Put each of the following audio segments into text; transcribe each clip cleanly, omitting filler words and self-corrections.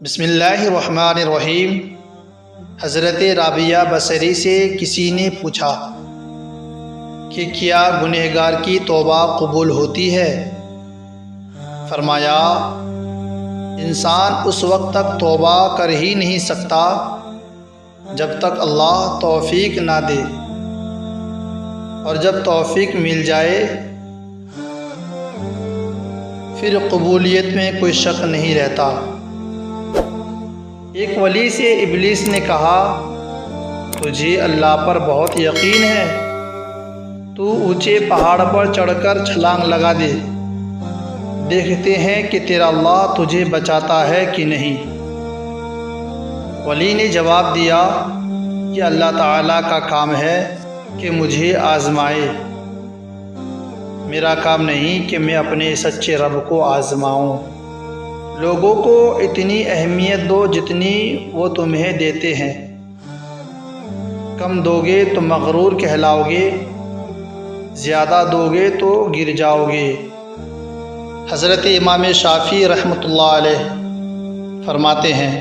بسم اللہ الرحمن الرحیم۔ حضرت رابعہ بصری سے کسی نے پوچھا کہ کیا گنہگار کی توبہ قبول ہوتی ہے؟ فرمایا، انسان اس وقت تک توبہ کر ہی نہیں سکتا جب تک اللہ توفیق نہ دے، اور جب توفیق مل جائے پھر قبولیت میں کوئی شک نہیں رہتا۔ ایک ولی سے ابلیس نے کہا، تجھے اللہ پر بہت یقین ہے، تو اونچے پہاڑ پر چڑھ کر چھلانگ لگا دے، دیکھتے ہیں کہ تیرا اللہ تجھے بچاتا ہے کہ نہیں۔ ولی نے جواب دیا، یہ اللہ تعالیٰ کا کام ہے کہ مجھے آزمائے، میرا کام نہیں کہ میں اپنے سچے رب کو آزماؤں۔ لوگوں کو اتنی اہمیت دو جتنی وہ تمہیں دیتے ہیں، کم دو گے تو مغرور کہلاؤ گے، زیادہ دو گے تو گر جاؤ گے۔ حضرت امام شافعی رحمۃ اللہ علیہ فرماتے ہیں،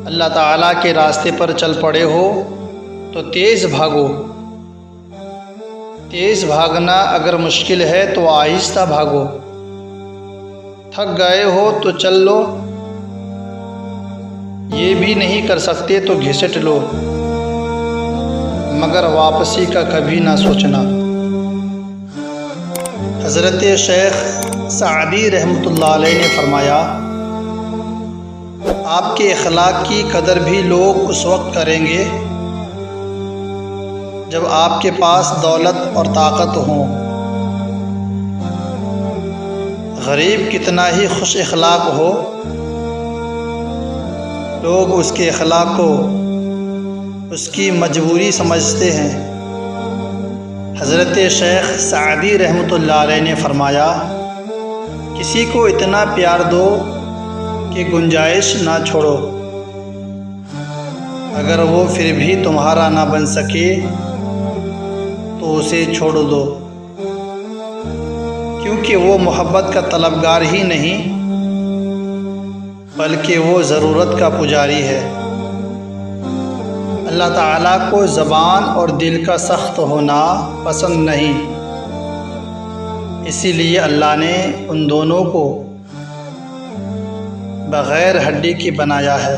اللہ تعالیٰ کے راستے پر چل پڑے ہو تو تیز بھاگو، تیز بھاگنا اگر مشکل ہے تو آہستہ بھاگو، تھک گئے ہو تو چل لو، یہ بھی نہیں کر سکتے تو گھسٹ لو، مگر واپسی کا کبھی نہ سوچنا۔ حضرت شیخ سعدی رحمۃ اللہ علیہ نے فرمایا، آپ کے اخلاق کی قدر بھی لوگ اس وقت کریں گے جب آپ کے پاس دولت اور طاقت ہوں۔ غریب کتنا ہی خوش اخلاق ہو، لوگ اس کے اخلاق کو اس کی مجبوری سمجھتے ہیں۔ حضرت شیخ سعدی رحمۃ اللہ علیہ نے فرمایا، کسی کو اتنا پیار دو کہ گنجائش نہ چھوڑو، اگر وہ پھر بھی تمہارا نہ بن سکے تو اسے چھوڑ دو، کیونکہ وہ محبت کا طلبگار ہی نہیں بلکہ وہ ضرورت کا پجاری ہے۔ اللہ تعالیٰ کو زبان اور دل کا سخت ہونا پسند نہیں، اسی لیے اللہ نے ان دونوں کو بغیر ہڈی کے بنایا ہے۔